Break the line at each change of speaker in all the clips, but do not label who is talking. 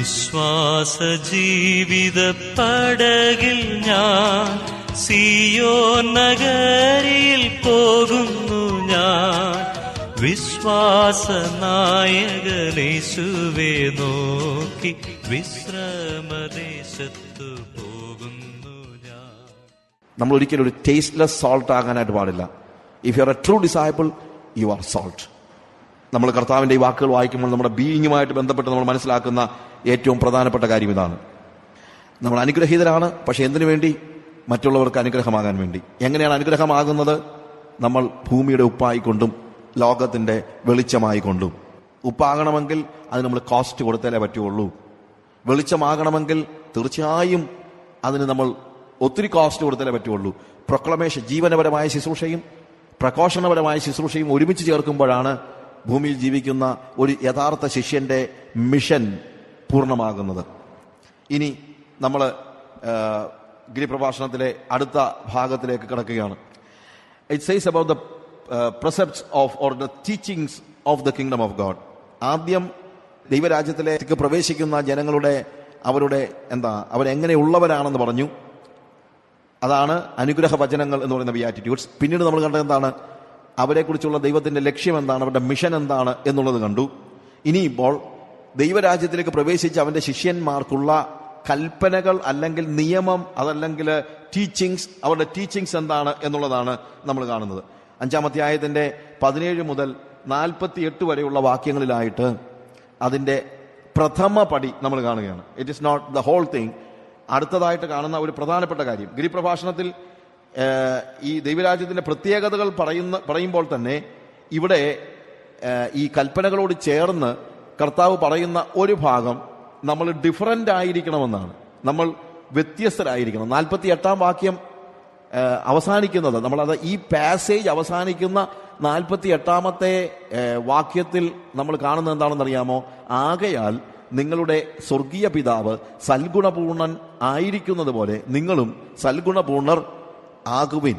വിശ്വാസ ജീവിത പടകിൽ ഞാൻ സിയോൻ നഗരിയിൽ പോകുന്നു ഞാൻ. വിശ്വാസനായകനേശുവേ നോക്കി വിശ്രമദേശത്തു പോകുന്നു ഞാൻ.
നമ്മൾ ഒരിക്കലും ഒരു ടേസ്റ്റ്ലെസ് സോൾട്ട് ആകാനായിട്ട് പാടില്ല. If you are A true disciple, you are salt. നമ്മൾ കർത്താവിൻ്റെ ഈ വാക്കുകൾ വായിക്കുമ്പോൾ നമ്മുടെ ബീയിങ്ങുമായിട്ട് ബന്ധപ്പെട്ട് നമ്മൾ മനസ്സിലാക്കുന്ന ഏറ്റവും പ്രധാനപ്പെട്ട കാര്യം ഇതാണ്. നമ്മൾ അനുഗ്രഹീതരാണ്, പക്ഷെ എന്തിനു വേണ്ടി? മറ്റുള്ളവർക്ക് അനുഗ്രഹമാകാൻ വേണ്ടി. എങ്ങനെയാണ് അനുഗ്രഹമാകുന്നത്? നമ്മൾ ഭൂമിയുടെ ഉപ്പായിക്കൊണ്ടും ലോകത്തിൻ്റെ വെളിച്ചമായിക്കൊണ്ടും. ഉപ്പാകണമെങ്കിൽ അത് നമ്മൾ കോസ്റ്റ് കൊടുത്താലേ പറ്റുള്ളൂ. വെളിച്ചമാകണമെങ്കിൽ തീർച്ചയായും അതിന് നമ്മൾ ഒത്തിരി കോസ്റ്റ് കൊടുത്താലേ പറ്റുള്ളൂ. പ്രൊക്ലമേഷൻ, ജീവനപരമായ ശുശ്രൂഷയും പ്രഘോഷണപരമായ ശുശ്രൂഷയും ഒരുമിച്ച് ചേർക്കുമ്പോഴാണ് ഭൂമിയിൽ ജീവിക്കുന്ന ഒരു യഥാർത്ഥ ശിഷ്യന്റെ മിഷൻ പൂർണ്ണമാകുന്നത്. ഇനി നമ്മൾ ഗിരിപ്രഭാഷണത്തിലെ അടുത്ത ഭാഗത്തിലേക്ക് കിടക്കുകയാണ്. It says about the precepts of or the teachings of the kingdom of God. ആദ്യം ദൈവരാജ്യത്തിലേക്ക് പ്രവേശിക്കുന്ന ജനങ്ങളുടെ അവരെങ്ങനെയുള്ളവരാണെന്ന് പറഞ്ഞു. അതാണ് അനുഗ്രഹ വചനങ്ങൾ എന്ന് പറയുന്ന ബിയാറ്റിറ്റ്യൂഡ്സ്. പിന്നീട് നമ്മൾ കണ്ടത് എന്താണ്? അവരെക്കുറിച്ചുള്ള ദൈവത്തിന്റെ ലക്ഷ്യം എന്താണ്, അവരുടെ മിഷൻ എന്താണ് എന്നുള്ളത് കണ്ടു. ഇനിയിപ്പോൾ ദൈവരാജ്യത്തിലേക്ക് പ്രവേശിച്ച് അവന്റെ ശിഷ്യന്മാർക്കുള്ള കൽപ്പനകൾ അല്ലെങ്കിൽ നിയമം, അതല്ലെങ്കിൽ ടീച്ചിങ്സ്, അവരുടെ ടീച്ചിങ്സ് എന്താണ് എന്നുള്ളതാണ് നമ്മൾ കാണുന്നത്. 5-ാം അധ്യായത്തിന്റെ 17 മുതൽ 48 വരെയുള്ള വാക്യങ്ങളിലായിട്ട് അതിന്റെ പ്രഥമ പടി നമ്മൾ കാണുകയാണ്. It is not the whole thing. അടുത്തതായിട്ട് കാണുന്ന ഒരു പ്രധാനപ്പെട്ട കാര്യം, ഗിരിപ്രഭാഷണത്തിൽ ഈ ദൈവരാജ്യത്തിന്റെ പ്രത്യേകതകൾ പറയുമ്പോൾ തന്നെ ഇവിടെ ഈ കൽപ്പനകളോട് ചേർന്ന് കർത്താവ് പറയുന്ന ഒരു ഭാഗം നമ്മൾ ഡിഫറൻ്റ് ആയിരിക്കണമെന്നാണ്, നമ്മൾ വ്യത്യസ്തരായിരിക്കണം. 48-ാം വാക്യം അവസാനിക്കുന്നത്, നമ്മളത് ഈ പാസേജ് അവസാനിക്കുന്ന 48-ാമത്തെ വാക്യത്തിൽ നമ്മൾ കാണുന്നത് എന്താണെന്നറിയാമോ? ആകയാൽ നിങ്ങളുടെ സ്വർഗീയ പിതാവ് സൽഗുണപൂർണൻ ആയിരിക്കുന്നത് പോലെ നിങ്ങളും സൽഗുണപൂർണർ ആകുവിൻ.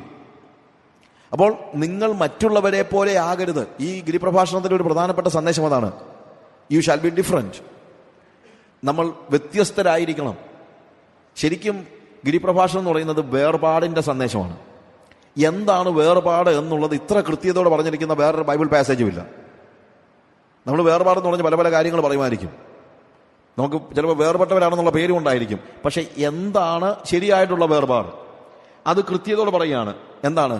അപ്പോൾ നിങ്ങൾ മറ്റുള്ളവരെ പോലെ ആകരുത്. ഈ ഗിരിപ്രഭാഷണത്തിൻ്റെ ഒരു പ്രധാനപ്പെട്ട സന്ദേശം അതാണ്. You shall be different. നമ്മൾ വ്യത്യസ്തരായിരിക്കണം. ശരിക്കും ഗിരിപ്രഭാഷണം എന്ന് പറയുന്നത് വേർപാടിന്റെ സന്ദേശമാണ്. എന്താണ് വേർപാട് എന്നുള്ളത് ഇത്ര കൃത്യതയോടെ പറഞ്ഞിരിക്കുന്ന വേറൊരു ബൈബിൾ പാസേജും ഇല്ല. നമ്മൾ വേർപാടെന്ന് പറഞ്ഞ് പല പല കാര്യങ്ങൾ പറയുമായിരിക്കും. നമുക്ക് ചിലപ്പോൾ വേർപെട്ടവരാണെന്നുള്ള പേരും ഉണ്ടായിരിക്കും. പക്ഷെ എന്താണ് ശരിയായിട്ടുള്ള വേർപാട്, അത് കൃത്യതയോടെ പറയുകയാണ്. എന്താണ്?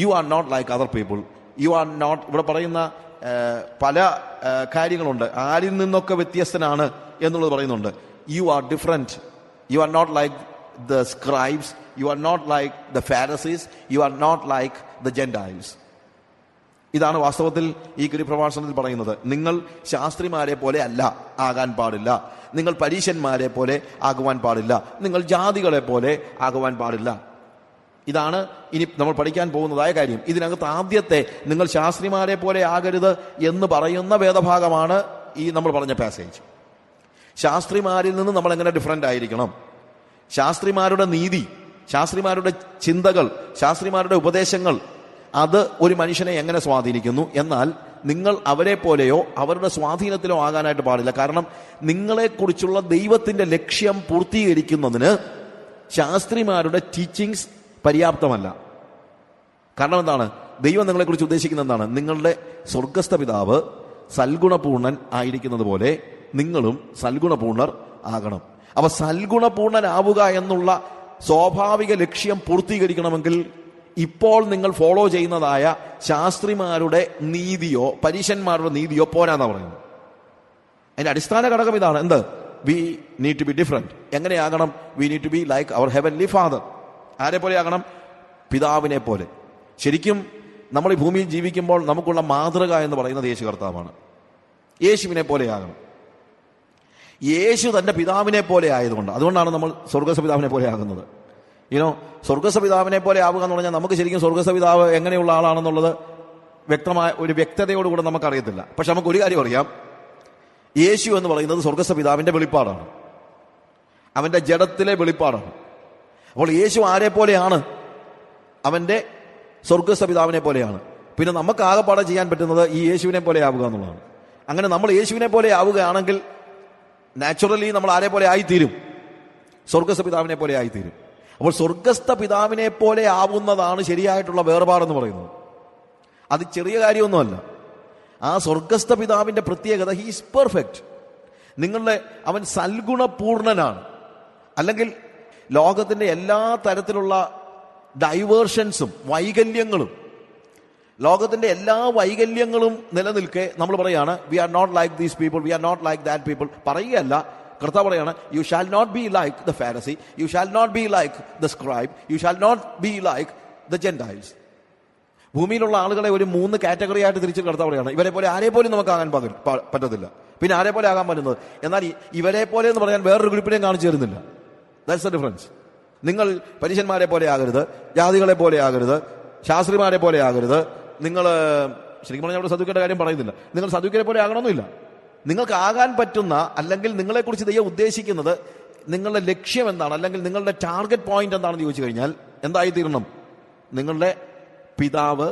You are not like other people. You are not, ഇവിടെ പറയുന്ന പല കാര്യങ്ങളുണ്ട്. ആരിൽ നിന്നൊക്കെ വ്യത്യസ്തനാണ് എന്നുള്ളത് പറയുന്നുണ്ട്. You are different. You are not like the scribes, you are not like the Pharisees, you are not like the Gentiles. ഇതാണ് വാസ്തവത്തിൽ ഈ ഗിരിപ്രഭാഷണത്തിൽ പറയുന്നത്. നിങ്ങൾ ശാസ്ത്രിമാരെ പോലെ അല്ല ആകാൻ പാടില്ല, നിങ്ങൾ പരീശന്മാരെ പോലെ ആകുവാൻ പാടില്ല, നിങ്ങൾ ജാതികളെ പോലെ ആകുവാൻ പാടില്ല. ഇതാണ് ഇനി നമ്മൾ പഠിക്കാൻ പോകുന്നതായ കാര്യം. ഇതിനകത്ത് ആദ്യത്തെ നിങ്ങൾ ശാസ്ത്രിമാരെ പോലെ ആകരുത് എന്ന് പറയുന്ന വേദഭാഗമാണ് ഈ നമ്മൾ പറഞ്ഞ പാസേജ്. ശാസ്ത്രിമാരിൽ നിന്ന് നമ്മൾ എങ്ങനെ ഡിഫറൻ്റ് ആയിരിക്കണം, ശാസ്ത്രിമാരുടെ നീതി, ശാസ്ത്രിമാരുടെ ചിന്തകൾ, ശാസ്ത്രിമാരുടെ ഉപദേശങ്ങൾ, അത് ഒരു മനുഷ്യനെ എങ്ങനെ സ്വാധീനിക്കുന്നു. എന്നാൽ നിങ്ങൾ അവരെ പോലെയോ അവരുടെ സ്വാധീനത്തിലോ ആകാനായിട്ട് പാടില്ല. കാരണം നിങ്ങളെക്കുറിച്ചുള്ള ദൈവത്തിന്റെ ലക്ഷ്യം പൂർത്തീകരിക്കുന്നതിന് ശാസ്ത്രിമാരുടെ ടീച്ചിങ്സ് പര്യാപ്തമല്ല. കാരണം എന്താണ്? ദൈവം നിങ്ങളെക്കുറിച്ച് ഉദ്ദേശിക്കുന്നത് എന്താണ്? നിങ്ങളുടെ സ്വർഗസ്ഥ പിതാവ് സൽഗുണപൂർണൻ ആയിരിക്കുന്നത് പോലെ നിങ്ങളും സൽഗുണപൂർണർ ആകണം. അപ്പൊ സൽഗുണപൂർണനാവുക എന്നുള്ള സ്വാഭാവിക ലക്ഷ്യം പൂർത്തീകരിക്കണമെങ്കിൽ ഇപ്പോൾ നിങ്ങൾ ഫോളോ ചെയ്യുന്നതായ ശാസ്ത്രിമാരുടെ നീതിയോ പരീശന്മാരുടെ നീതിയോ പോരാന്നാ പറയുന്നത്. അതിന്റെ അടിസ്ഥാന ഘടകം ഇതാണ്. എന്ത്? We need to be different. എങ്ങനെയാകണം? We need to be like our heavenly father. ആരെ പോലെ ആകണം? പിതാവിനെ പോലെ. ശരിക്കും നമ്മൾ ഈ ഭൂമിയിൽ ജീവിക്കുമ്പോൾ നമുക്കുള്ള മാതൃക എന്ന് പറയുന്നത് യേശു കർത്താവാണ്. യേശുവിനെ പോലെയാകണം. യേശു തന്റെ പിതാവിനെ പോലെ ആയതുകൊണ്ട്, അതുകൊണ്ടാണ് നമ്മൾ സ്വർഗസ്ഥ പിതാവിനെ പോലെ ആകുന്നത്. സ്വർഗസ്ഥ പിതാവിനെ പോലെ ആവുക എന്ന് പറഞ്ഞാൽ നമുക്ക് ശരിക്കും സ്വർഗസ്ഥ പിതാവ് എങ്ങനെയുള്ള ആളാണെന്നുള്ളത് വ്യക്തമായ ഒരു വ്യക്തതയോടുകൂടെ നമുക്കറിയത്തില്ല. പക്ഷെ നമുക്ക് ഒരു കാര്യം അറിയാം, യേശു എന്ന് പറയുന്നത് സ്വർഗസ്ഥ പിതാവിന്റെ വെളിപ്പാടാണ്, അവന്റെ ജഡത്തിലെ വെളിപ്പാടാണ്. അപ്പോൾ യേശു ആരെ പോലെയാണ്? അവന്റെ സ്വർഗസ്ഥ പിതാവിനെ പോലെയാണ്. പിന്നെ നമുക്ക് ആകെപ്പാടെ ചെയ്യാൻ പറ്റുന്നത് ഈ യേശുവിനെ പോലെ ആവുക എന്നുള്ളതാണ്. അങ്ങനെ നമ്മൾ യേശുവിനെ പോലെ ആവുകയാണെങ്കിൽ നാച്ചുറലി നമ്മൾ ആരെ പോലെ ആയിത്തീരും? സ്വർഗസ്ഥ പിതാവിനെ പോലെ ആയിത്തീരും. അപ്പോൾ സ്വർഗസ്ഥ പിതാവിനെ പോലെ ആവുന്നതാണ് ശരിയായിട്ടുള്ള വേർപാടെന്ന് പറയുന്നത്. അത് ചെറിയ കാര്യമൊന്നുമല്ല. ആ സ്വർഗസ്ഥ പിതാവിന്റെ പ്രത്യേകത, ഹി ഈസ് പെർഫെക്റ്റ്. അവൻ സൽഗുണപൂർണനാണ്. അല്ലെങ്കിൽ ലോകത്തിന്റെ എല്ലാ തരത്തിലുള്ള ഡൈവേർഷൻസും വൈകല്യങ്ങളും, ലോകത്തിന്റെ എല്ലാ വൈകല്യങ്ങളും നിലനിൽക്കെ നമ്മൾ പറയാണ് we are not like these people, we are not like that people പറയുകയല്ല. കർത്താവ് പറയാണ് you shall not be like the Pharisee, you shall not be like the scribe, you shall not be like the Gentiles. ഭൂമിയിലുള്ള ആളുകളെ ഒരു 3 category ആയിട്ട് തിരിച്ച് കർത്താവ് പറയാണ് ഇവരെ പോലെ ആരെ പോലും നമുക്ക് ആകാൻ പറ്റത്തില്ല. പിന്നെ ആരെ പോലെ ആകാൻ പറ്റുന്നത്? എന്നാൽ ഇവരെ പോലെ എന്ന് പറയാൻ വേറൊരു ഗ്രൂപ്പിനെയും കാണിച്ചു തരുന്നില്ല. That's the difference. നിങ്ങൾ പരീശന്മാരെ പോലെ ആകരുത്, ജാതികളെ പോലെ ആകരുത്, ശാസ്ത്രിമാരെ പോലെ ആകരുത്. നിങ്ങൾ ശരിക്കും പറഞ്ഞാൽ അവിടെ സദുക്കയുടെ കാര്യം പറയുന്നില്ല. നിങ്ങൾ സദുക്കരെ പോലെ ആകണമെന്നില്ല. നിങ്ങൾക്ക് ആകാൻ പറ്റുന്ന, അല്ലെങ്കിൽ നിങ്ങളെക്കുറിച്ച് ദൈവം ഉദ്ദേശിക്കുന്നത്, നിങ്ങളുടെ ലക്ഷ്യം എന്താണ്, അല്ലെങ്കിൽ നിങ്ങളുടെ ടാർഗറ്റ് പോയിന്റ് എന്താണെന്ന് ചോദിച്ചു കഴിഞ്ഞാൽ എന്തായിത്തീരണം? നിങ്ങളുടെ പിതാവ്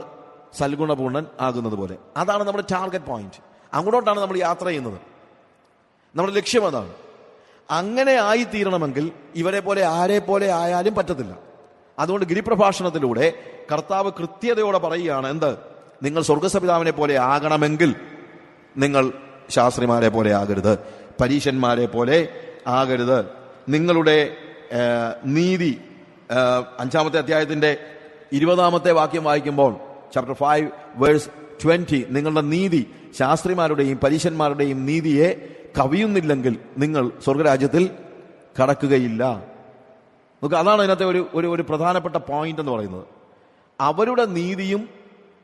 സൽഗുണപൂർണ്ണൻ ആകുന്നത് പോലെ. അതാണ് നമ്മുടെ ടാർഗറ്റ് പോയിന്റ്. അങ്ങോട്ടാണ് നമ്മൾ യാത്ര ചെയ്യുന്നത്. നമ്മുടെ ലക്ഷ്യം അതാണ്. അങ്ങനെ ആയിത്തീരണമെങ്കിൽ ഇവരെ പോലെ ആരെ പോലെ ആയാലും പറ്റത്തില്ല. അതുകൊണ്ട് ഗിരിപ്രഭാഷണത്തിലൂടെ കർത്താവ് കൃത്യതയോടെ പറയുകയാണ്, എന്ത്? നിങ്ങൾ സ്വർഗസ്ഥ പിതാവിനെ പോലെ ആകണമെങ്കിൽ നിങ്ങൾ ശാസ്ത്രിമാരെ പോലെ ആകരുത്, പരീശന്മാരെ പോലെ ആകരുത്. നിങ്ങളുടെ നീതി 5-ാമത്തെ അധ്യായത്തിന്റെ 20-ാമത്തെ വാക്യം വായിക്കുമ്പോൾ, ചാപ്റ്റർ 5 വേഴ്സ് 20, നിങ്ങളുടെ നീതി ശാസ്ത്രിമാരുടെയും പരീശന്മാരുടെയും നീതിയെ കവിയുന്നില്ലെങ്കിൽ നിങ്ങൾ സ്വർഗരാജ്യത്തിൽ കടക്കുകയില്ല. നമുക്ക് അതാണ് അതിനകത്തെ ഒരു പ്രധാനപ്പെട്ട പോയിന്റ് എന്ന് പറയുന്നത്. അവരുടെ നീതിയും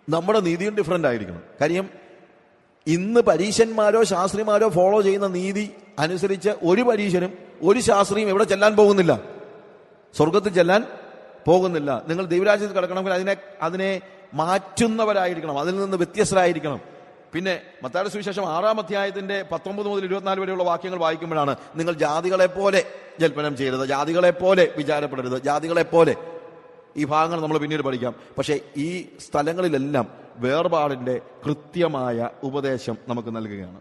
നമ്മുടെ നീതിയും ഡിഫറൻ്റ് ആയിരിക്കണം. കാര്യം ഇന്ന് പരീശന്മാരോ ശാസ്ത്രിമാരോ ഫോളോ ചെയ്യുന്ന നീതി അനുസരിച്ച് ഒരു പരീശനും ഒരു ശാസ്ത്രിയും എവിടെ ചെല്ലാൻ പോകുന്നില്ല? സ്വർഗത്തിൽ ചെല്ലാൻ പോകുന്നില്ല. നിങ്ങൾ ദൈവരാജ്യത്തിൽ കിടക്കണമെങ്കിൽ അതിനെ മാറ്റുന്നവരായിരിക്കണം, അതിൽ നിന്ന് വ്യത്യസ്തരായിരിക്കണം. പിന്നെ മത്തായിയുടെ സുവിശേഷം 6-ാം അധ്യായത്തിന്റെ 19 മുതൽ 24 വരെയുള്ള വാക്യങ്ങൾ വായിക്കുമ്പോഴാണ് നിങ്ങൾ ജാതികളെ പോലെ ജൽപ്പനം ചെയ്യരുത്, ജാതികളെ പോലെ വിചാരപ്പെടരുത്, ജാതികളെ പോലെ. ഈ ഭാഗങ്ങൾ നമ്മൾ പിന്നീട് പഠിക്കാം. പക്ഷേ ഈ സ്ഥലങ്ങളിലെല്ലാം വേർപാടിന്റെ കൃത്യമായ ഉപദേശം നമുക്ക് നൽകുകയാണ്.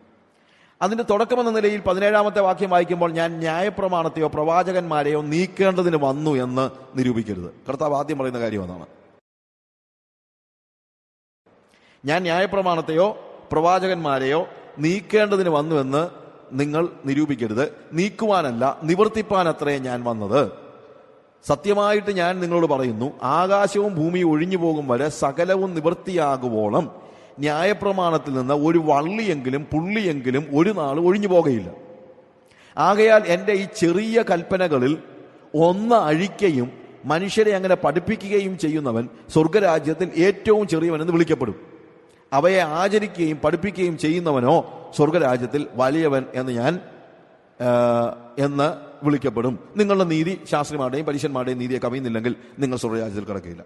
അതിന്റെ തുടക്കമെന്ന നിലയിൽ 17-ാമത്തെ വാക്യം വായിക്കുമ്പോൾ, ഞാൻ ന്യായപ്രമാണത്തെയോ പ്രവാചകന്മാരെയോ നീക്കേണ്ടതിന് വന്നു എന്ന് നിരൂപിക്കരുത്. കർത്താവ് ആദ്യം പറയുന്ന കാര്യം അതാണ്. ഞാൻ ന്യായപ്രമാണത്തെയോ പ്രവാചകന്മാരെയോ നീക്കേണ്ടതിന് വന്നുവെന്ന് നിങ്ങൾ നിരൂപിക്കരുത്. നീക്കുവാനല്ല, നിവർത്തിപ്പാനത്രേ ഞാൻ വന്നത്. സത്യമായിട്ട് ഞാൻ നിങ്ങളോട് പറയുന്നു, ആകാശവും ഭൂമിയും ഒഴിഞ്ഞു പോകും വരെ സകലവും നിവൃത്തിയാകുവോളം ന്യായപ്രമാണത്തിൽ നിന്ന് ഒരു വള്ളിയെങ്കിലും പുള്ളിയെങ്കിലും ഒരു നാൾ ഒഴിഞ്ഞു പോകുകയില്ല. ആകയാൽ എൻ്റെ ഈ ചെറിയ കൽപ്പനകളിൽ ഒന്ന് അഴിക്കുകയും മനുഷ്യരെ അങ്ങനെ പഠിപ്പിക്കുകയും ചെയ്യുന്നവൻ സ്വർഗരാജ്യത്തിൽ ഏറ്റവും ചെറിയവനെന്ന് വിളിക്കപ്പെടും. അവയെ ആചരിക്കുകയും പഠിപ്പിക്കുകയും ചെയ്യുന്നവനോ സ്വർഗരാജ്യത്തിൽ വലിയവൻ എന്ന് വിളിക്കപ്പെടും. നിങ്ങളുടെ നീതി ശാസ്ത്രിമാരുടെയും പരീശന്മാരുടെയും നീതിയെ കവിയുന്നില്ലെങ്കിൽ നിങ്ങൾ സ്വർഗരാജ്യത്തിൽ കിടക്കില്ല.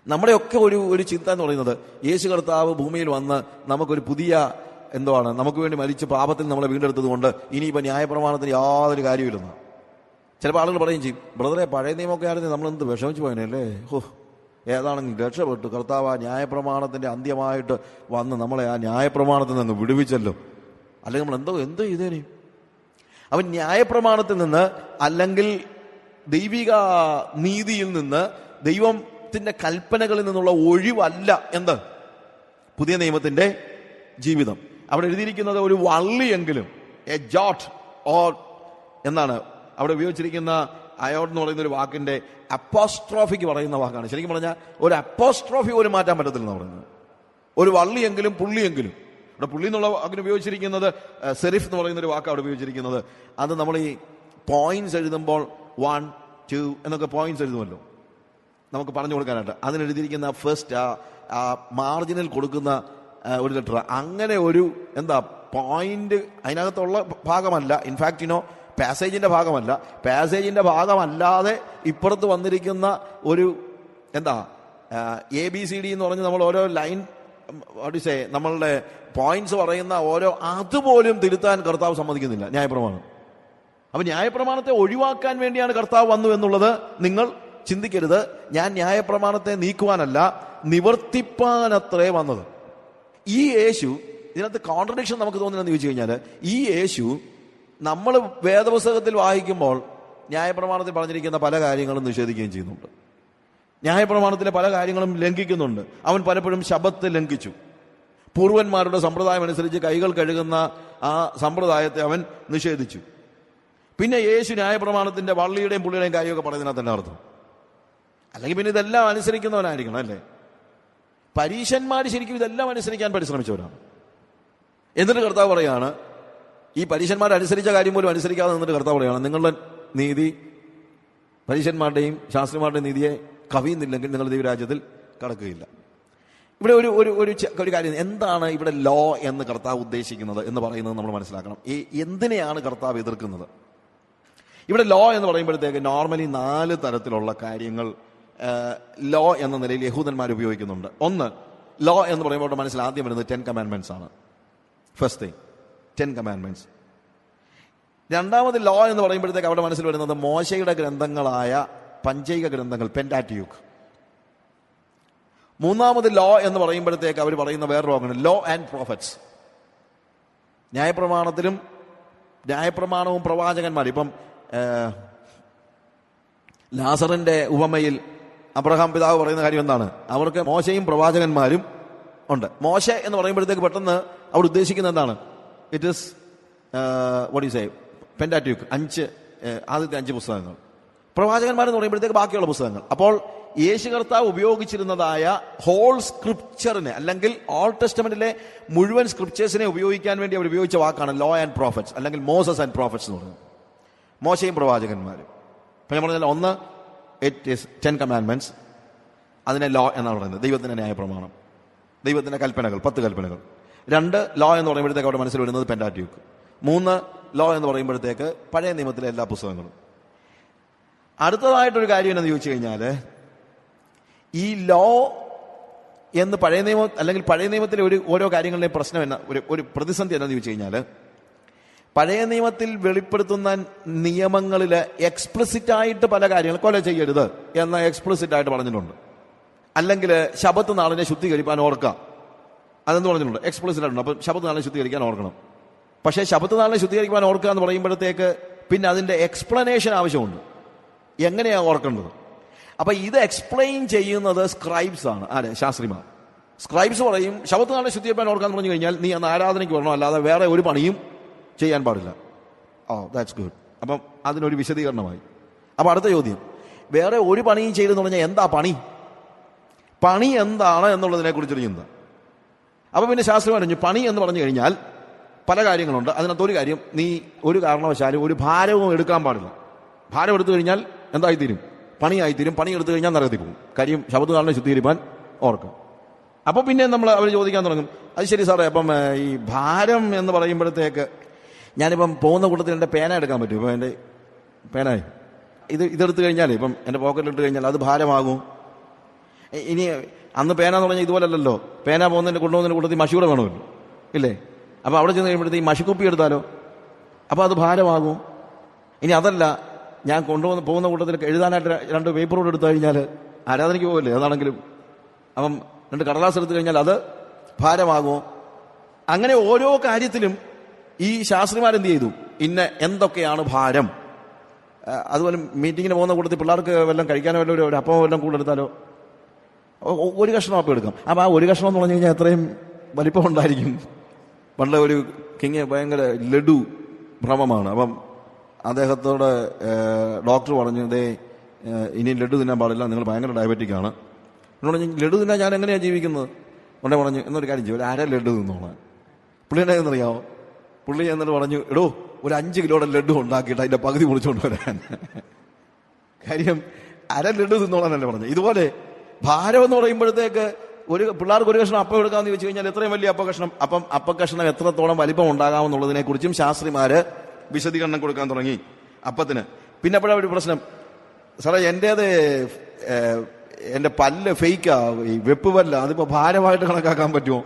നമ്മുടെയൊക്കെ ഒരു ചിന്ത എന്ന് പറയുന്നത്, യേശു കർത്താവ് ഭൂമിയിൽ വന്ന് നമുക്കൊരു പുതിയ നമുക്ക് വേണ്ടി മരിച്ച് പാപത്തിൽ നമ്മളെ വീണ്ടെടുത്തത് കൊണ്ട് ഇനിയിപ്പോൾ ന്യായപ്രമാണത്തിന് യാതൊരു കാര്യമില്ലെന്ന് ചിലപ്പോൾ ആളുകൾ പറയുകയും ചെയ്യും. ബ്രദറെ, പഴയ നിയമമൊക്കെ ആയിരുന്നു നമ്മളെന്ത് വിഷമിച്ചു പോയനല്ലേ, ഏതാണെങ്കിൽ രക്ഷപ്പെട്ടു. കർത്താവ് ആ ന്യായപ്രമാണത്തിന്റെ അന്ത്യമായിട്ട് വന്ന് നമ്മളെ ആ ന്യായപ്രമാണത്തിൽ നിന്ന് വിടുവിച്ചല്ലോ, അല്ലെങ്കിൽ നമ്മൾ എന്തോ ചെയ്തേനെ. അവൻ ന്യായപ്രമാണത്തിൽ നിന്ന്, അല്ലെങ്കിൽ ദൈവിക നീതിയിൽ നിന്ന്, ദൈവത്തിന്റെ കൽപ്പനകളിൽ നിന്നുള്ള ഒഴിവല്ല പുതിയ നിയമത്തിന്റെ ജീവിതം. അവിടെ എഴുതിയിരിക്കുന്നത് ഒരു വള്ളിയെങ്കിലും, എ ജോട്ട് ഓർ എന്നാണ് അവിടെ ഉപയോഗിച്ചിരിക്കുന്ന. അയോട്ട് എന്ന് പറയുന്ന ഒരു വാക്കിന്റെ അപ്പോസ്ട്രോഫിക്ക് പറയുന്ന വാക്കാണ്. ശരിക്കും പറഞ്ഞാൽ ഒരു അപ്പോസ്ട്രോഫി പോലും മാറ്റാൻ പറ്റത്തില്ലെന്ന് പറയുന്നത്. ഒരു വള്ളിയെങ്കിലും പുള്ളിയെങ്കിലും. അവിടെ പുള്ളി എന്നുള്ള വാക്കിന് ഉപയോഗിച്ചിരിക്കുന്നത് സെറിഫ് എന്ന് പറയുന്ന ഒരു വാക്ക് അവിടെ ഉപയോഗിച്ചിരിക്കുന്നത്. അത് നമ്മൾ ഈ പോയിന്റ്സ് എഴുതുമ്പോൾ 1, 2 എന്നൊക്കെ പോയിന്റ്സ് എഴുതുമല്ലോ, നമുക്ക് പറഞ്ഞു കൊടുക്കാനായിട്ട്. അതിനെഴുതിയിരിക്കുന്ന ഫസ്റ്റ് ആ മാർജിനിൽ കൊടുക്കുന്ന ഒരു ലെറ്റർ, അങ്ങനെ ഒരു പോയിന്റ് അതിനകത്തുള്ള ഭാഗമല്ല. ഇൻഫാക്ട് പാസേജിന്റെ ഭാഗമല്ല. പാസേജിന്റെ ഭാഗമല്ലാതെ ഇപ്പുറത്ത് വന്നിരിക്കുന്ന ഒരു ABCD എന്ന് പറഞ്ഞ് നമ്മൾ ഓരോ ലൈൻ നമ്മളുടെ പോയിന്റ്സ് പറയുന്ന അതുപോലും തിരുത്താൻ കർത്താവ് സമ്മതിക്കുന്നില്ല ന്യായപ്രമാണം. അപ്പൊ ന്യായപ്രമാണത്തെ ഒഴിവാക്കാൻ വേണ്ടിയാണ് കർത്താവ് വന്നു എന്നുള്ളത് നിങ്ങൾ ചിന്തിക്കരുത്. ഞാൻ ന്യായപ്രമാണത്തെ നീക്കുവാനല്ല, നിവർത്തിപ്പാനത്രേ വന്നത്. ഈ യേശു ഇതിനകത്ത് കോൺട്രഡിക്ഷൻ നമുക്ക് തോന്നുന്നതെന്ന് ചോദിച്ചു കഴിഞ്ഞാൽ, ഈ യേശു നമ്മൾ വേദപുസ്തകത്തിൽ വായിക്കുമ്പോൾ ന്യായപ്രമാണത്തിൽ പറഞ്ഞിരിക്കുന്ന പല കാര്യങ്ങളും നിഷേധിക്കുകയും ചെയ്യുന്നുണ്ട്. ന്യായപ്രമാണത്തിലെ പല കാര്യങ്ങളും ലംഘിക്കുന്നുണ്ട്. അവൻ പലപ്പോഴും ശബ്ബത്ത് ലംഘിച്ചു. പൂർവന്മാരുടെ സമ്പ്രദായം അനുസരിച്ച് കൈകൾ കഴുകുന്ന ആ സമ്പ്രദായത്തെ അവൻ നിഷേധിച്ചു. പിന്നെ യേശു ന്യായപ്രമാണത്തിന്റെ വള്ളിയുടെയും പുള്ളിയുടെയും കാര്യമൊക്കെ പറയുന്നതിനകത്ത് തന്നെ അർത്ഥം. അല്ലെങ്കിൽ പിന്നെ ഇതെല്ലാം അനുസരിക്കുന്നവനായിരിക്കണം അല്ലേ? പരീശന്മാർ ശരിക്കും ഇതെല്ലാം അനുസരിക്കാൻ പരിശ്രമിച്ചവരാണ്. എന്നിട്ട് കർത്താവ് പറയാണ്, ഈ പരീശന്മാർ അനുസരിച്ച കാര്യം പോലും അനുസരിക്കാതെ നിന്നിട്ട് കർത്താവ് പറയാണ്, നിങ്ങളുടെ നീതി പരീശന്മാരുടെയും ശാസ്ത്രിമാരുടെയും നീതിയെ കവിയുന്നില്ലെങ്കിൽ നിങ്ങൾ ദൈവരാജ്യത്തിൽ കടക്കുകയില്ല. ഇവിടെ ഒരു കാര്യം, എന്താണ് ഇവിടെ ലോ എന്ന് കർത്താവ് ഉദ്ദേശിക്കുന്നത് എന്ന് പറയുന്നത് നമ്മൾ മനസ്സിലാക്കണം. എന്തിനെയാണ് കർത്താവ് എതിർക്കുന്നത്? ഇവിടെ ലോ എന്ന് പറയുമ്പോഴത്തേക്ക് നോർമലി 4 തരത്തിലുള്ള കാര്യങ്ങൾ ലോ എന്ന നിലയിൽ യഹൂദന്മാർ ഉപയോഗിക്കുന്നുണ്ട്. ഒന്ന്, ലോ എന്ന് പറയുമ്പോൾ മനസ്സിൽ ആദ്യം വരുന്നത് 10 കമാൻഡ്മെന്റ്സ് ആണ്. First thing 10 commandments. രണ്ടാമത് ലോ എന്ന് പറയുമ്പോഴത്തേക്ക് അവിടെ മനസ്സിൽ വരുന്നത് മോശയുടെ ഗ്രന്ഥങ്ങളായ പഞ്ചൈക ഗ്രന്ഥങ്ങൾ, പെന്റാറ്റിയൂക്ക്. മൂന്നാമത് ലോ എന്ന് പറയുമ്പോഴത്തേക്ക് അവർ പറയുന്ന വേറൊരു വാക്കാണ് ലോ ആൻഡ് പ്രോഫറ്റ്സ്. ന്യായപ്രമാണവും പ്രവാചകന്മാർ. ഇപ്പം ലാസറിന്റെ ഉപമയിൽ അബ്രഹാം പിതാവ് പറയുന്ന കാര്യം എന്താണ്? അവർക്ക് മോശയും പ്രവാചകന്മാരും ഉണ്ട്. മോശ എന്ന് പറയുമ്പോഴത്തേക്ക് പെട്ടെന്ന് അവർ ഉദ്ദേശിക്കുന്നത് എന്താണ്? It is what you say pentateuch, ആദ്യത്തെ 5 പുസ്തകങ്ങൾ. പ്രവാചകന്മാരെന്ന് പറയുമ്പോഴത്തേക്ക് ബാക്കിയുള്ള പുസ്തകങ്ങൾ. അപ്പോൾ യേശു കർത്താവ് ഉപയോഗിച്ചിരുന്നതായ ഹോൾ സ്ക്രിപ്ചറിനെ, അല്ലെങ്കിൽ ഓൾഡ് ടെസ്റ്റമെന്റിലെ മുഴുവൻ സ്ക്രിപ്ചേഴ്സിനെ ഉപയോഗിക്കാൻ വേണ്ടി അവർ ഉപയോഗിച്ച വാക്കാണ് ലോ ആൻഡ് പ്രോഫറ്റ്സ്, അല്ലെങ്കിൽ മോസസ് ആൻഡ് പ്രോഫറ്റ്സ് എന്ന് പറയുന്നത്. മോശയും പ്രവാചകന്മാരും. ഇപ്പം ഞാൻ പറഞ്ഞാൽ, ഒന്ന് ഇറ്റ് ഈസ് 10 കമാൻഡ്മെന്റ്സ്, അതിനെ ലോ എന്നാണ് പറയുന്നത്, ദൈവത്തിന്റെ ന്യായപ്രമാണം, ദൈവത്തിന്റെ കൽപ്പനകൾ, 10 കൽപ്പനകൾ. 2 ലോ എന്ന് പറയുമ്പോഴത്തേക്ക് അവിടെ മനസ്സിൽ വരുന്നത് പെന്റാറ്റ്യൂക്ക്. 3 ലോ എന്ന് പറയുമ്പോഴത്തേക്ക് പഴയ നിയമത്തിലെ എല്ലാ പുസ്തകങ്ങളും. അടുത്തതായിട്ടൊരു കാര്യം എന്ന് ചോദിച്ചു കഴിഞ്ഞാൽ, ഈ ലോ എന്ന് പഴയ നിയമം, അല്ലെങ്കിൽ പഴയ നിയമത്തിലെ ഓരോ കാര്യങ്ങളുടെയും പ്രശ്നം ഒരു പ്രതിസന്ധി എന്നാന്ന് ചോദിച്ചു കഴിഞ്ഞാൽ, പഴയ നിയമത്തിൽ വെളിപ്പെടുത്തുന്ന നിയമങ്ങളിൽ എക്സ്പ്ലിസിറ്റ് ആയിട്ട് പല കാര്യങ്ങൾ, കൊല ചെയ്യരുത് എന്ന എക്സ്പ്ലിസിറ്റ് ആയിട്ട് പറഞ്ഞിട്ടുണ്ട്. അല്ലെങ്കിൽ ശബത്ത് നാളിനെ ശുദ്ധീകരിക്കാൻ ഓർക്കാം, അതെന്ന് പറഞ്ഞിട്ടുണ്ട്, എക്സ്പ്ലിസിറ്റ് ആയിട്ടുണ്ട്. അപ്പം ശബത്ത് നാളിനെ ശുദ്ധീകരിക്കാൻ ഓർക്കണം. പക്ഷേ ശബത്ത് നാളിനെ ശുദ്ധീകരിക്കാൻ ഓർക്കുക എന്ന് പറയുമ്പോഴത്തേക്ക് പിന്നെ അതിന്റെ എക്സ്പ്ലനേഷൻ ആവശ്യമുണ്ട്, എങ്ങനെയാണ് ഓർക്കേണ്ടത്. അപ്പൊ ഇത് എക്സ്പ്ലെയിൻ ചെയ്യുന്നത് സ്ക്രൈബ്സ് ആണ്. ശാസ്ത്രിമാർ. സ്ക്രൈബ്സ് പറയും, ശബത്ത് നാളിനെ ശുദ്ധീകരിക്കാൻ ഓർക്കാന്ന് പറഞ്ഞു കഴിഞ്ഞാൽ നീ അന്ന് ആരാധനയ്ക്ക് വരണം, അല്ലാതെ വേറെ ഒരു പണിയും ചെയ്യാൻ പാടില്ല. That's good. അപ്പം അതിനൊരു വിശദീകരണമായി. അപ്പൊ അടുത്ത ചോദ്യം, വേറെ ഒരു പണിയും ചെയ്തെന്ന് പറഞ്ഞാൽ എന്താ പണി എന്താണ് എന്നുള്ളതിനെ കുറിച്ചൊരു ചിന്ത. അപ്പൊ പിന്നെ ശാസ്ത്രം പറഞ്ഞു, പണി എന്ന് പറഞ്ഞു കഴിഞ്ഞാൽ പല കാര്യങ്ങളുണ്ട്. അതിനകത്ത് ഒരു കാര്യം, നീ ഒരു കാരണവശാലും ഒരു ഭാരവും എടുക്കാൻ പാടില്ല. ഭാരം എടുത്തു കഴിഞ്ഞാൽ എന്തായിത്തീരും? പണിയായിത്തീരും. പണി എടുത്തു കഴിഞ്ഞാൽ നരകത്തിൽ പോകും. കാര്യം ശബത്ത് നാളിനെ ശുദ്ധീകരിക്കാൻ ഓർക്കാം. അപ്പൊ പിന്നെ അവർ ചോദിക്കാൻ തുടങ്ങും, അത് ശരി സാറേ, അപ്പം ഈ ഭാരം എന്ന് പറയുമ്പോഴത്തേക്ക് ഞാനിപ്പം പോകുന്ന കൂട്ടത്തിൽ എൻ്റെ പേന എടുക്കാൻ പറ്റും. ഇപ്പം എൻ്റെ പേനായി ഇതെടുത്തു കഴിഞ്ഞാൽ, ഇപ്പം എൻ്റെ പോക്കറ്റിലിട്ട് കഴിഞ്ഞാൽ അത് ഭാരമാകും. ഇനി അന്ന് പേന എന്ന് പറഞ്ഞാൽ ഇതുപോലല്ലോ, പേന കൊണ്ടുപോകുന്നതിൻ്റെ കൂട്ടത്തിൽ മഷിയൂടെ വേണമല്ലോ, ഇല്ലേ? അപ്പം അവിടെ ചെന്ന് കഴിയുമ്പോഴത്തേക്ക് ഈ മഷിക്കുപ്പി എടുത്താലോ, അപ്പോൾ അത് ഭാരമാകും. ഇനി അതല്ല, ഞാൻ പോകുന്ന കൂട്ടത്തിൽ എഴുതാനായിട്ട് 2 പേപ്പർ കൂടെ എടുത്തു കഴിഞ്ഞാൽ ആരാധനയ്ക്ക് പോകില്ലേ, അതാണെങ്കിലും. അപ്പം 2 കടലാസ് എടുത്തു കഴിഞ്ഞാൽ അത് ഭാരമാകുമോ? അങ്ങനെ ഓരോ കാര്യത്തിലും ഈ ശാസ്ത്രിമാരെന്ത് ചെയ്തു, എന്തൊക്കെയാണ് ഭാരം. അതുപോലെ മീറ്റിങ്ങിന് പോകുന്ന കൂട്ടത്തിൽ പിള്ളേർക്ക് വല്ലതും കഴിക്കാനോ വല്ലതും ഒരു അപ്പം വല്ലതും കൂടെ എടുത്താലോ, ഒരു കഷ്ണം അപ്പം എടുക്കാം. അപ്പം ആ ഒരു കഷ്ണം എന്ന് പറഞ്ഞു കഴിഞ്ഞാൽ എത്രയും വലിപ്പം ഉണ്ടായിരിക്കും. പണ്ട് ഒരു കിങ് ഭയങ്കര ലഡു ഭ്രമമാണ്. അപ്പം അദ്ദേഹത്തോട് ഡോക്ടർ പറഞ്ഞു, ഇനി ലഡു തിന്നാൻ പാടില്ല, നിങ്ങൾ ഭയങ്കര ഡയബറ്റിക് ആണ്. എന്നോട് പറഞ്ഞു, ലഡു തിന്നാൻ ഞാൻ എങ്ങനെയാണ് ജീവിക്കുന്നത്? ഉടനെ പറഞ്ഞു, എന്നൊരു കാര്യം ചെയ്യും, ഒരു 1/2 ലഡു തിന്നോളാൻ. പുള്ളിയുടെ എന്നറിയാമോ? പുള്ളി എന്നിട്ട് പറഞ്ഞു, എടോ ഒരു 5 കിലോയുടെ ലഡു ഉണ്ടാക്കിയിട്ട് അതിന്റെ പകുതി മുറിച്ചുകൊണ്ട് വരാൻ. കാര്യം 1/2 ലഡു തിന്നോളാനല്ലേ പറഞ്ഞു. ഇതുപോലെ ഭാരം എന്ന് പറയുമ്പോഴത്തേക്ക് പിള്ളേർക്ക് ഒരു കഷ്ണം അപ്പം എടുക്കാമെന്ന് ചോദിച്ചു കഴിഞ്ഞാൽ എത്രയും വലിയ അപ്പകഷ്ണം. അപ്പം അപ്പകഷ്ണം എത്രത്തോളം വലിപ്പം ഉണ്ടാകാമെന്നുള്ളതിനെ കുറിച്ചും ശാസ്ത്രിമാര് വിശദീകരണം കൊടുക്കാൻ തുടങ്ങി അപ്പത്തിന്. പിന്നെ എപ്പോഴാ ഒരു പ്രശ്നം, സാറേ എന്റെ പല്ല് ഫേക്കാ, ഈ വെപ്പ് പല്ല്, അതിപ്പോ ഭാരമായിട്ട് കണക്കാക്കാൻ പറ്റുമോ?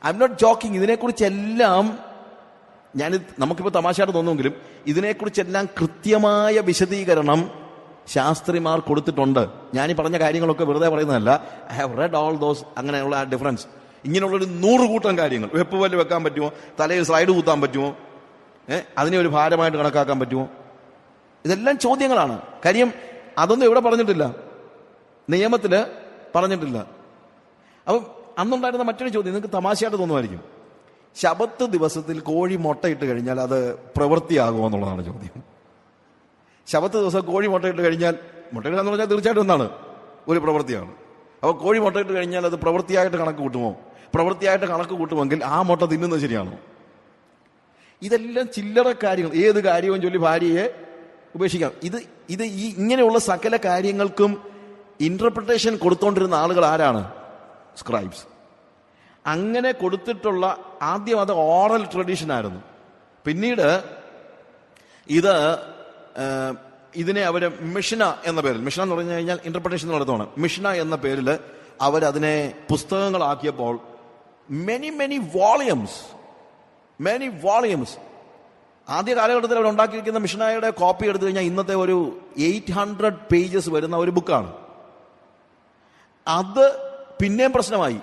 I'm not joking. ഇതിനെക്കുറിച്ചെല്ലാം നമുക്കിപ്പോ തമാശയായിട്ട് തോന്നുമെങ്കിലും ഇതിനെക്കുറിച്ചെല്ലാം കൃത്യമായ വിശദീകരണം ശാസ്ത്രിമാർ കൊടുത്തിട്ടുണ്ട്. ഞാനീ പറഞ്ഞ കാര്യങ്ങളൊക്കെ വെറുതെ പറയുന്നതല്ല. I have red all those. അങ്ങനെയുള്ള ആ ഡിഫറൻസ്. ഇങ്ങനെയുള്ളൊരു 100 കൂട്ടം കാര്യങ്ങൾ. വെപ്പ് പല്ല് വെക്കാൻ പറ്റുമോ? തലയിൽ സ്ലൈഡ് കുത്താൻ പറ്റുമോ? അതിനെ ഒരു ഭാരമായിട്ട് കണക്കാക്കാൻ പറ്റുമോ? ഇതെല്ലാം ചോദ്യങ്ങളാണ്. കാര്യം അതൊന്നും ഇവിടെ പറഞ്ഞിട്ടില്ല, നിയമത്തില് പറഞ്ഞിട്ടില്ല. അപ്പം അന്നുണ്ടായിരുന്ന മറ്റൊരു ചോദ്യം നിങ്ങൾക്ക് തമാശയായിട്ട് തോന്നുമായിരിക്കും. ശബത്ത് ദിവസത്തിൽ കോഴി മുട്ടയിട്ട് കഴിഞ്ഞാൽ അത് പ്രവൃത്തിയാകുമോ എന്നുള്ളതാണ് ചോദ്യം. ശബത്ത് ദിവസം കോഴി മുട്ടയിട്ട് കഴിഞ്ഞാൽ, മുട്ടയിടുക എന്ന് പറഞ്ഞാൽ തീർച്ചയായിട്ടും എന്താണ്? ഒരു പ്രവൃത്തിയാണ്. അപ്പോൾ കോഴി മുട്ടയിട്ട് കഴിഞ്ഞാൽ അത് പ്രവൃത്തിയായിട്ട് കണക്ക് കൂട്ടുമോ? പ്രവൃത്തിയായിട്ട് കണക്ക് കൂട്ടുമെങ്കിൽ ആ മുട്ട തിന്നുന്നത് ശരിയാണോ? ഇതെല്ലാം ചില്ലറ കാര്യങ്ങൾ. ഏത് കാര്യവും ചൊല്ലി ഭാര്യയെ ഉപേക്ഷിക്കാം. ഇത് ഇങ്ങനെയുള്ള സകല കാര്യങ്ങൾക്കും ഇന്റർപ്രിട്ടേഷൻ കൊടുത്തോണ്ടിരുന്ന ആളുകൾ ആരാണ്? സ്ക്രൈബ്സ്. അങ്ങനെ കൊടുത്തിട്ടുള്ള ആദ്യം അത് ഓറൽ ട്രഡീഷൻ ആയിരുന്നു. പിന്നീട് ഇതിനെ അവര് മിഷ്ന എന്ന പേരിൽ, മിഷ്ന എന്ന് പറഞ്ഞു കഴിഞ്ഞാൽ ഇന്റർപ്രിട്ടേഷൻ നടത്തുവാണ്, മിഷ്ന എന്ന പേരിൽ അവരതിനെ പുസ്തകങ്ങളാക്കിയപ്പോൾ മെനി വോളിയംസ് ആദ്യ കാലഘട്ടത്തിൽ അവർ ഉണ്ടാക്കിയിരിക്കുന്ന മിഷ്നായുടെ കോപ്പി എടുത്തു കഴിഞ്ഞാൽ ഇന്നത്തെ ഒരു 800 പേജസ് വരുന്ന ഒരു ബുക്കാണ്. അത് പിന്നെയും പ്രശ്നമായി.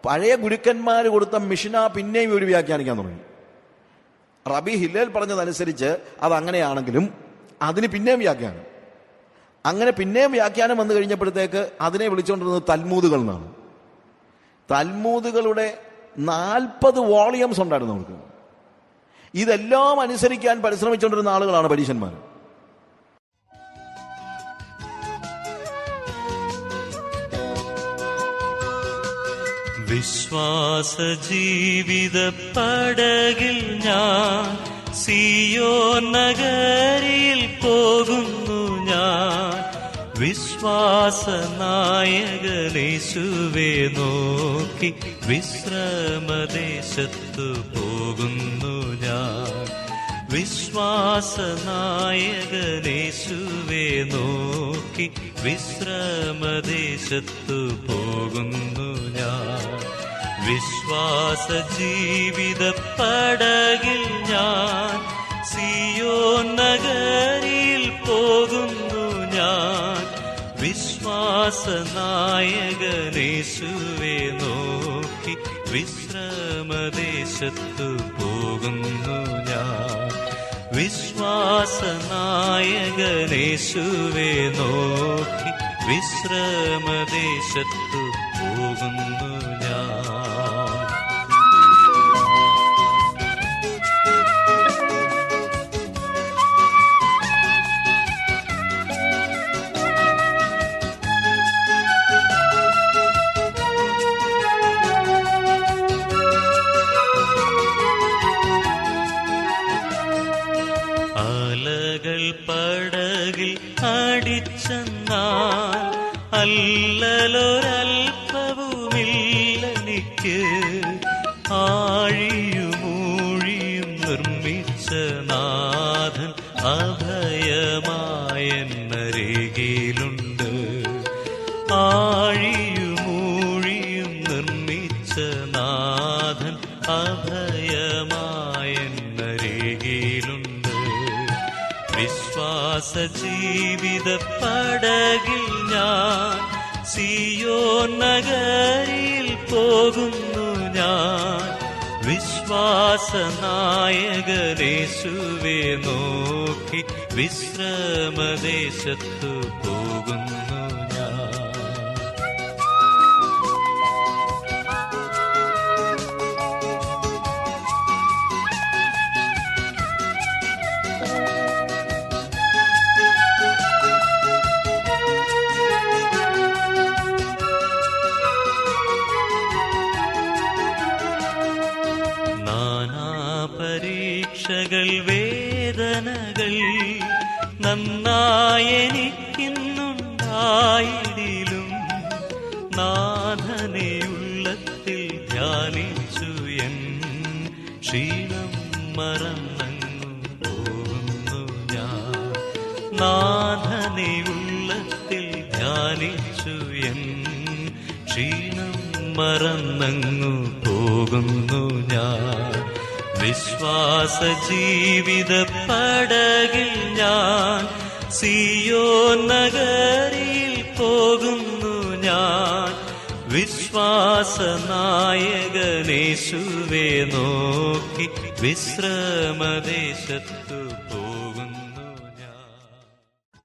പഴയ ഗുരുക്കന്മാർ കൊടുത്ത മിഷ്ന പിന്നെയും ഒരു വ്യാഖ്യാനിക്കാൻ തുടങ്ങി. റബി ഹില്ലേൽ പറഞ്ഞതനുസരിച്ച് അതങ്ങനെയാണെങ്കിലും അതിന് പിന്നെയും വ്യാഖ്യാനം. അങ്ങനെ പിന്നെയും വ്യാഖ്യാനം വന്നു കഴിഞ്ഞപ്പോഴത്തേക്ക് അതിനെ വിളിച്ചുകൊണ്ടിരുന്നത് തൽമൂദുകൾ എന്നാണ്. തൽമൂദുകളുടെ 40 വോളിയംസ് ഉണ്ടായിരുന്നു നമുക്ക്. ഇതെല്ലാം അനുസരിക്കാൻ പരിശ്രമിച്ചുകൊണ്ടിരുന്ന ആളുകളാണ് പരീശന്മാർ.
വിശ്വാസ ജീവിത പടകിൽ ഞാൻ സിയോൻ നഗരിയിൽ പോകുന്നു ഞാൻ. വിശ്വാസനായകനേശുവേ നോക്കി വിശ്രമദേശത്തു പോകുന്നു ഞാൻ. വിശ്വാസനായകനേശുവേ നോക്കി വിശ്രമദേശത്തു പോകുന്നു ഞാൻ. വിശ്വാസ ജീവിത പടകിൽ ഞാൻ സിയോൻ നഗരിയിൽ പോകുന്നു ഞാൻ. വിശ്വാസനായകനേശുവേ നോക്കി വിശ്രമദേശത്തു പോകുന്നു ഞാൻ. വിശ്വാസനായകനേശുവേ നോക്കി വിശ്രമദേശത്തു പോകുന്നു ഞാൻ. അലകൾ പടകിൽ അടിച്ചെന്നാൽ അല്ലലൊരൽപ്പവുമില്ലെനിക്ക്. ആഴിയുമൂഴിയും നിർമ്മിച്ച നാഥൻ അഭയമായെന്നരികിലുണ്ട്. ആഴിയുമൂഴിയും നിർമ്മിച്ച നാഥൻ അഭയമായെന്നരികിലുണ്ട്. വിശ്വാസ ജീവിത പടകിൽ ഞാൻ സിയോൻ നഗരിയിൽ പോകുന്നു ഞാൻ. വിശ്വാസനായകനേശുവേ നോക്കി വിശ്രമദേശത്തു പോകുന്നു ഞാൻ. പരീക്ഷകൾ വേദനകൾ നന്നായെനിക്കിന്നുണ്ടായിടിലും നാഥനെ ഉള്ളത്തിൽ ധ്യാനിച്ചു എൻ ക്ഷീണം മറന്നങ്ങു പോകുന്നു ഞാൻ. നാഥനെ ഉള്ളത്തിൽ ധ്യാനിച്ചു എൻ ക്ഷീണം മറന്നങ്ങു പോകുന്നു ഞാൻ. വിശ്വാസ ജീവിത പടകിൽ ഞാൻ സിയോൻ നഗരിയിൽ പോകുന്നു ഞാൻ. വിശ്വാസനായകനേശുവേ നോക്കി വിശ്രമദേശത്തു പോകും